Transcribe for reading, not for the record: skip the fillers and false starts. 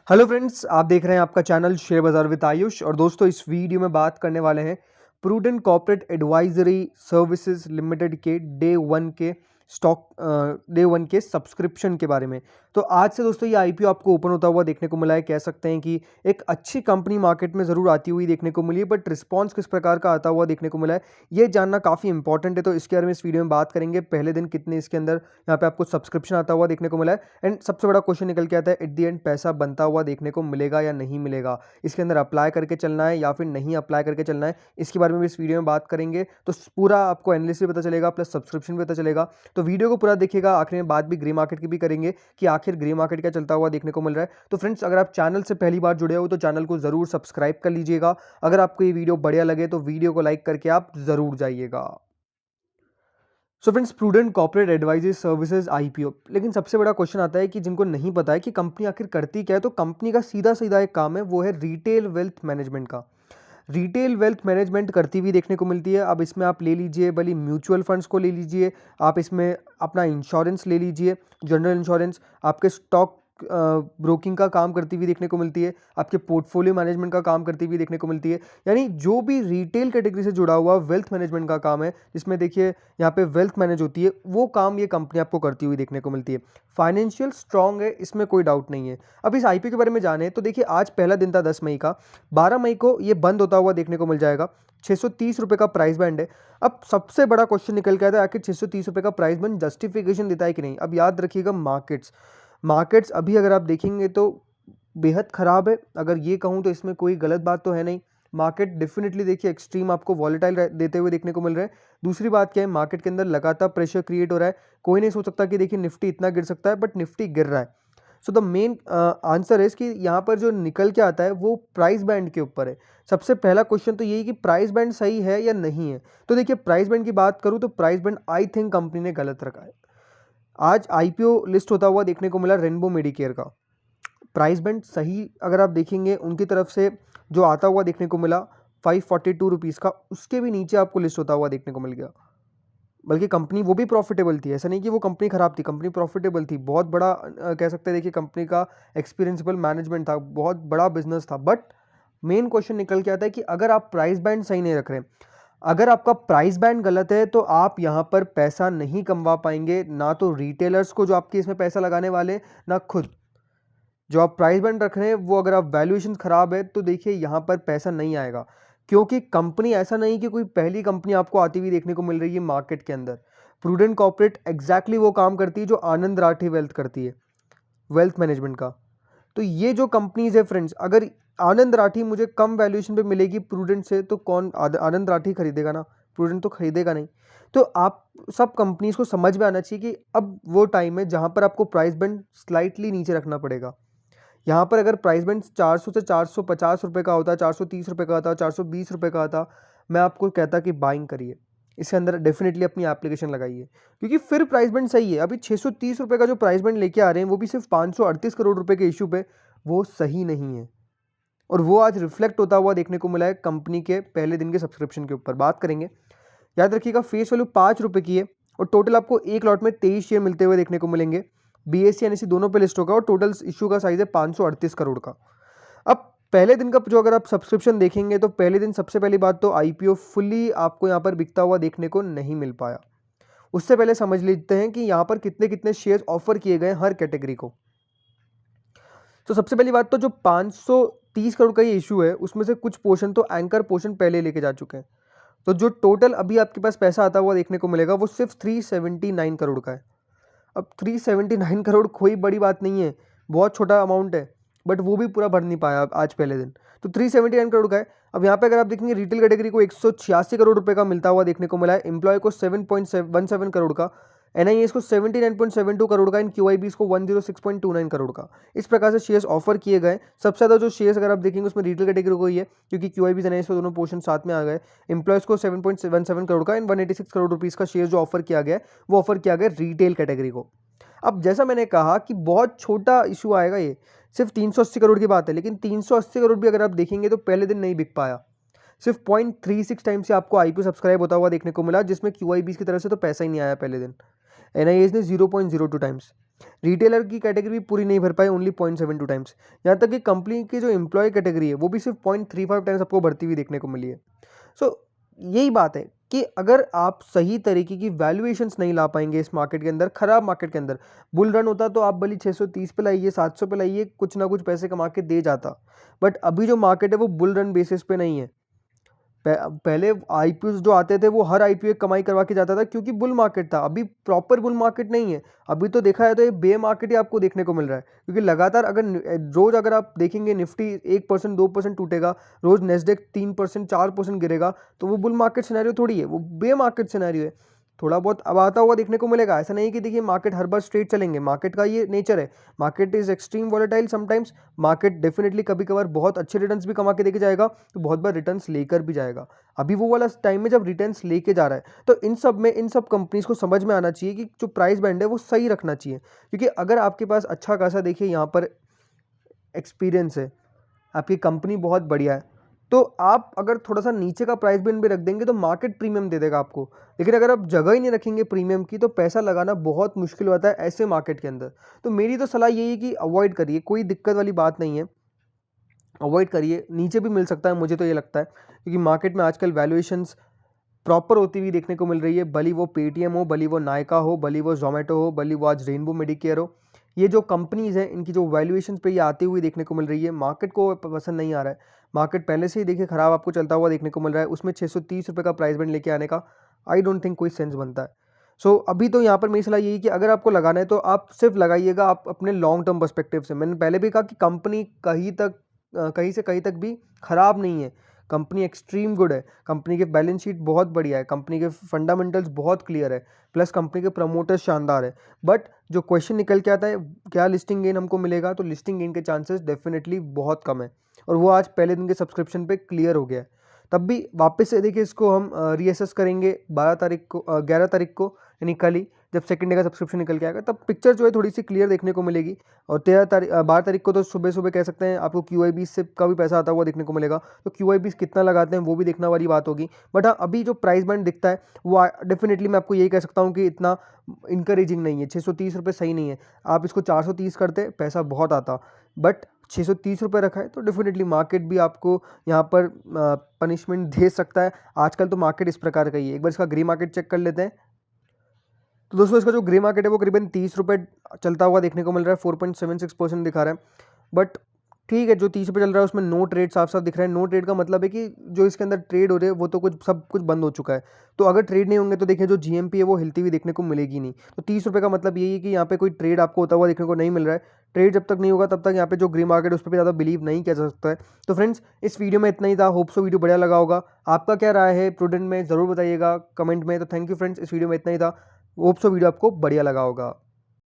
Hello friends, आप देख रहे हैं आपका चैनल शेयर बाजार विद आयुष। और दोस्तों, इस वीडियो में बात करने वाले हैं prudent corporate advisory services limited के डे वन के सब्सक्रिप्शन के बारे में। तो आज से दोस्तों ये आईपीओ आपको ओपन होता हुआ देखने को मिला है। कह सकते हैं कि एक अच्छी कंपनी मार्केट में ज़रूर आती हुई देखने को मिली है, बट रिस्पॉन्स किस प्रकार का आता हुआ देखने को मिला है ये जानना काफ़ी इंपॉर्टेंट है। तो इसके बारे में इस वीडियो में बात करेंगे। पहले दिन कितने इसके अंदर यहाँ पे आपको सब्सक्रिप्शन आता हुआ देखने को मिला है, एंड सबसे बड़ा क्वेश्चन निकल के आता है एट द एंड पैसा बनता हुआ देखने को मिलेगा या नहीं मिलेगा, इसके अंदर अप्लाई करके चलना है या फिर नहीं अप्लाई करके चलना है, इसके बारे में भी इस वीडियो में बात करेंगे। तो पूरा आपको एनालिसिस भी पता चलेगा, प्लस सब्सक्रिप्शन भी पता चलेगा। तो वीडियो को पूरा देखिएगा। आखिर में बात भी ग्रे मार्केट की भी करेंगे कि आखिर ग्रे मार्केट क्या चलता हुआ देखने को मिल रहा है। तो फ्रेंड्स, अगर आप चैनल से पहली बार जुड़े हो तो चैनल को जरूर सब्सक्राइब कर लीजिएगा। अगर आपको ये वीडियो बढ़िया लगे तो वीडियो को लाइक करके आप जरूर जाइएगा। So friends, prudent corporate advisory services IPO. लेकिन सबसे बड़ा क्वेश्चन आता है कि जिनको नहीं पता है कि कंपनी आखिर करती क्या है, तो कंपनी का सीधा सीधा एक काम है, वो है रिटेल वेल्थ मैनेजमेंट का। रिटेल वेल्थ मैनेजमेंट करती हुई देखने को मिलती है। अब इसमें आप ले लीजिए, भले म्यूचुअल फंड्स को ले लीजिए, आप इसमें अपना इंश्योरेंस ले लीजिए, जनरल इंश्योरेंस, आपके स्टॉक ब्रोकिंग का काम करती हुई देखने को मिलती है, आपके पोर्टफोलियो मैनेजमेंट का काम करती हुई देखने को मिलती है। यानी जो भी रिटेल कैटेगरी से जुड़ा हुआ वेल्थ मैनेजमेंट का काम है, जिसमें देखिए यहाँ पे वेल्थ मैनेज होती है, वो काम ये कंपनी आपको करती हुई देखने को मिलती है। फाइनेंशियल स्ट्रांग है, इसमें कोई डाउट नहीं है। अब इस आईपीओ के बारे में जाने तो देखिए, आज पहला दिन था 10 मई का। 12 मई को ये बंद होता हुआ देखने को मिल जाएगा। 630 रुपये का प्राइस बैंड है। अब सबसे बड़ा क्वेश्चन निकल के आता है, आखिर 630 रुपये का प्राइस बैंड जस्टिफिकेशन देता है कि नहीं। अब याद रखिएगा, मार्केट्स अभी अगर आप देखेंगे तो बेहद ख़राब है। अगर ये कहूँ तो इसमें कोई गलत बात तो है नहीं। मार्केट डेफिनेटली देखिए एक्सट्रीम आपको वॉलेटाइल देते हुए देखने को मिल रहा है। दूसरी बात क्या है, मार्केट के अंदर लगातार प्रेशर क्रिएट हो रहा है। कोई नहीं सोच सकता कि देखिए निफ्टी इतना गिर सकता है, बट निफ्टी गिर रहा है। सो द मेन आंसर है कि यहाँ पर जो निकल के आता है वो प्राइस बैंड के ऊपर है। सबसे पहला क्वेश्चन तो यही कि प्राइस बैंड सही है या नहीं है। तो देखिए, प्राइस बैंड की बात करूँ तो price band I think company ने गलत रखा है। आज आईपीओ लिस्ट होता हुआ देखने को मिला रेनबो मेडिकेयर का। प्राइस बैंड सही अगर आप देखेंगे उनकी तरफ से जो आता हुआ देखने को मिला 542 रुपीज़ का, उसके भी नीचे आपको लिस्ट होता हुआ देखने को मिल गया। बल्कि कंपनी वो भी प्रॉफिटेबल थी, ऐसा नहीं कि वो कंपनी खराब थी, कंपनी प्रॉफिटेबल थी। बहुत बड़ा कह सकते हैं, देखिए कंपनी का एक्सपीरियंसिबल मैनेजमेंट था, बहुत बड़ा बिजनेस था। बट मेन क्वेश्चन निकल के आता है कि अगर आप प्राइस बैंड सही नहीं रख रहे, अगर आपका प्राइस बैंड गलत है, तो आप यहाँ पर पैसा नहीं कमवा पाएंगे, ना तो रिटेलर्स को जो आपके इसमें पैसा लगाने वाले, ना खुद। जो आप प्राइस बैंड रख रहे हैं वो अगर आप वैल्यूएशन खराब है तो देखिए यहाँ पर पैसा नहीं आएगा। क्योंकि कंपनी ऐसा नहीं कि कोई पहली कंपनी आपको आती हुई देखने को मिल रही है मार्केट के अंदर। प्रूडेंट कॉर्पोरेट एग्जैक्टली वो काम करती है जो आनंद राठी वेल्थ करती है, वेल्थ मैनेजमेंट का। तो ये जो कंपनीज है फ्रेंड्स, अगर आनंद राठी मुझे कम वैल्यूएशन पे मिलेगी प्रूडेंट से, तो कौन आनंद राठी खरीदेगा ना, प्रूडेंट तो खरीदेगा नहीं। तो आप सब कंपनीज को समझ में आना चाहिए कि अब वो टाइम है जहां पर आपको प्राइस बैंड स्लाइटली नीचे रखना पड़ेगा। यहाँ पर अगर प्राइस बैंड 400 से 450 रुपये का होता, 430 रुपये का होता, 420 रुपये का होता, मैं आपको कहता कि बाइंग करिए, इसके अंदर डेफिनेटली अपनी एप्लीकेशन लगाइए, क्योंकि फिर प्राइस बैंड सही है। अभी 630 रुपये का जो प्राइस बैंड लेके आ रहे हैं वो भी सिर्फ 538 करोड़ रुपए के इशू पे, वो सही नहीं है। और वो आज रिफ्लेक्ट होता हुआ देखने को मिला है कंपनी के पहले दिन के सब्सक्रिप्शन के ऊपर। बात करेंगे, याद रखिएगा फेस वैल्यू 5 रुपये की है, और टोटल आपको एक लॉट में 23 शेयर मिलते हुए देखने को मिलेंगे। बीएससी एनएससी दोनों पे लिस्ट होगा, और टोटल इशू का साइज है 538 करोड़ का। अब पहले दिन का जो अगर आप सब्सक्रिप्शन देखेंगे तो पहले दिन सबसे पहली बात तो आईपीओ फुल्ली आपको यहाँ पर बिकता हुआ देखने को नहीं मिल पाया। उससे पहले समझ लेते हैं कि यहाँ पर कितने कितने शेयर ऑफर किए गए हर कैटेगरी को। तो सबसे पहली बात तो जो 530 करोड़ का ये इशू है, उसमें से कुछ पोर्शन तो एंकर पोर्शन पहले लेके जा चुके हैं। तो जो टोटल अभी आपके पास पैसा आता हुआ देखने को मिलेगा वो सिर्फ 379 करोड़ का है। अब 379 करोड़ कोई बड़ी बात नहीं है, बहुत छोटा अमाउंट है, बट वो भी पूरा भर नहीं पाया आज पहले दिन। तो 379 करोड़ का है। अब यहाँ पे अगर आप देखेंगे रिटेल कैटेगरी को 186 करोड़ रुपए का मिलता हुआ देखने को मिला है, एम्प्लॉय को 7.17 करोड़ का, एनआईएस को 79.72 करोड़ का, इन क्यूआईबीस को 106.29 करोड़ का। इस प्रकार से शेयर्स ऑफर किए गए। सबसे ज़्यादा जो शेयर्स अगर आप देखेंगे उसमें रिटेल कैटेगरी को ही है, क्योंकि क्यूआईबीस एनआईएस दोनों पोर्शन साथ में आ गए। एम्प्लॉयज़ को 7.17 करोड़ का, इन 186 करोड़ रुपीज़ का शेयर जो ऑफर किया गया वो ऑफर किया गया रिटेल कैटेगरी को। अब जैसा मैंने कहा कि बहुत छोटा इशू आएगा, ये सिर्फ 380 करोड़ की बात है, लेकिन 380 करोड़ भी अगर आप देखेंगे तो पहले दिन नहीं बिक पाया। सिर्फ 0.36 टाइम से आपको आईपीओ सब्सक्राइब होता हुआ देखने को मिला, जिसमें क्यूआईबीस की तरफ से तो पैसा ही नहीं आया पहले दिन। एनआईएस ने 0.02 टाइम्स। रिटेलर की कैटेगरी भी पूरी नहीं भर पाई, ओनली 0.72 टाइम्स। यहाँ तक कि कंपनी की जो एम्प्लॉय कैटेगरी है वो भी सिर्फ 0.35 टाइम्स आपको बढ़ती हुई देखने को मिली है। सो यही बात है कि अगर आप सही तरीके की वैल्यूएशंस नहीं ला पाएंगे इस मार्केट के अंदर, खराब मार्केट के अंदर, बुल रन होता तो आप भले 630 पे लाइए, 700 पे लाइए, कुछ ना कुछ पैसे कमा के दे जाता। बट अभी जो मार्केट है वो बुल रन बेसिस पे नहीं है। पहले आईपीओ जो आते थे वो हर आईपीओ कमाई करवा के जाता था क्योंकि बुल मार्केट था। अभी प्रॉपर बुल मार्केट नहीं है। अभी तो देखा है तो ये बे मार्केट ही आपको देखने को मिल रहा है, क्योंकि लगातार रोज अगर आप देखेंगे निफ्टी 1% 2% टूटेगा, रोज नेस्डेक 3% 4% गिरेगा, तो वो बुल मार्केट सिनेरियो थोड़ी है, वो बे मार्केट सिनेरियो है। थोड़ा बहुत अब आता हुआ देखने को मिलेगा। ऐसा नहीं कि देखिए मार्केट हर बार स्ट्रेट चलेंगे, मार्केट का ये नेचर है। Market is extreme volatile sometimes. Market definitely कभी कभार बहुत अच्छे रिटर्न्स भी कमा के देके जाएगा, तो बहुत बार रिटर्न्स लेकर भी जाएगा। अभी वो वाला टाइम में जब रिटर्न्स लेके जा रहा है, तो इन सब कंपनीज को समझ में आना चाहिए कि जो प्राइस बैंड है वो सही रखना चाहिए। क्योंकि अगर आपके पास अच्छा खासा देखिए यहाँ पर एक्सपीरियंस है, आपकी कंपनी बहुत बढ़िया है, तो आप अगर थोड़ा सा नीचे का प्राइस बैंड भी रख देंगे तो मार्केट प्रीमियम दे देगा आपको। लेकिन अगर आप जगह ही नहीं रखेंगे प्रीमियम की, तो पैसा लगाना बहुत मुश्किल होता है ऐसे मार्केट के अंदर। तो मेरी तो सलाह यही है कि अवॉइड करिए, कोई दिक्कत वाली बात नहीं है, अवॉइड करिए। नीचे भी मिल सकता है, मुझे तो ये लगता है, क्योंकि मार्केट में आजकल वैल्यूएशंस प्रॉपर होती हुई देखने को मिल रही है। भली वो पेटीएम हो, भली वो नायका हो, भली वो जोमेटो हो, भली वो आज रेनबो मेडिकेयर हो, ये जो कंपनीज़ हैं इनकी जो वैल्यूएशंस पे ये आती हुई देखने को मिल रही है। मार्केट को पसंद नहीं आ रहा है। मार्केट पहले से ही देखिए खराब आपको चलता हुआ देखने को मिल रहा है, उसमें 630 रुपये का प्राइस बैंड लेके आने का आई डोंट थिंक कोई सेंस बनता है। सो अभी तो यहाँ पर मेरी सलाह यही है कि अगर आपको लगाना है तो आप सिर्फ लगाइएगा आप अपने लॉन्ग टर्म पर्सपेक्टिव से। मैंने पहले भी कहा कि कंपनी कहीं से कहीं तक भी खराब नहीं है। कंपनी एक्सट्रीम गुड है, कंपनी के बैलेंस शीट बहुत बढ़िया है, कंपनी के फंडामेंटल्स बहुत क्लियर है, प्लस कंपनी के प्रमोटर्स शानदार है। बट जो क्वेश्चन निकल के आता है, क्या लिस्टिंग गेन हमको मिलेगा, तो लिस्टिंग गेन के चांसेस डेफिनेटली बहुत कम है, और वो आज पहले दिन के सब्सक्रिप्शन पे क्लियर हो गया है। तब भी वापस से देखिए इसको हम रीअसेस करेंगे 11 तारीख को, यानी कल ही, जब सेकंड डे का सब्सक्रिप्शन निकल के आएगा, तब पिक्चर जो है थोड़ी सी क्लियर देखने को मिलेगी। और 12 तारीख को तो सुबह सुबह कह सकते हैं आपको QIB से का भी पैसा आता हुआ देखने को मिलेगा, तो QIB कितना लगाते हैं वो भी देखने वाली बात होगी। बट हाँ, अभी जो प्राइस बैंड दिखता है वो डेफिनेटली मैं आपको यही कह सकता हूँ कि इतना इंकरेजिंग नहीं है। 630 रुपये सही नहीं है। आप इसको 430 करते पैसा बहुत आता, बट 630 रुपये रखा है तो डेफिनेटली मार्केट भी आपको यहाँ पर पनिशमेंट दे सकता है। आजकल तो मार्केट इस प्रकार का ही है। एक बार इसका ग्रे मार्केट चेक कर लेते हैं। तो दोस्तों इसका जो ग्रे मार्केट है वो करीबन 30 रुपये चलता हुआ देखने को मिल रहा है, 4.76% दिखा रहा है। बट ठीक है, जो 30 रुपये चल रहा है उसमें नो ट्रेड साफ साफ दिख रहा है। नो ट्रेड का मतलब है कि जो इसके अंदर ट्रेड हो रहे हैं वो तो सब कुछ बंद हो चुका है। तो अगर ट्रेड नहीं होंगे तो देखिए जो GMP है वो हिलती हुई देखने को मिलेगी नहीं। तो 30 रुपये का मतलब यही है कि यहाँ पे कोई ट्रेड आपको होता हुआ देखने को नहीं मिल रहा है। ट्रेड जब तक नहीं होगा तब तक यहाँ पे जो ग्रे मार्केट है उस पर भी ज़्यादा बिलीव नहीं किया जा सकता है। तो फ्रेंड्स, इस वीडियो में इतना ही था। होप सो वीडियो बढ़िया लगा होगा। आपका क्या राय है प्रूडेंट में ज़रूर बताइएगा कमेंट में। तो थैंक यू फ्रेंड्स, इस वीडियो में इतना ही था। होप सो वीडियो आपको बढ़िया लगा होगा।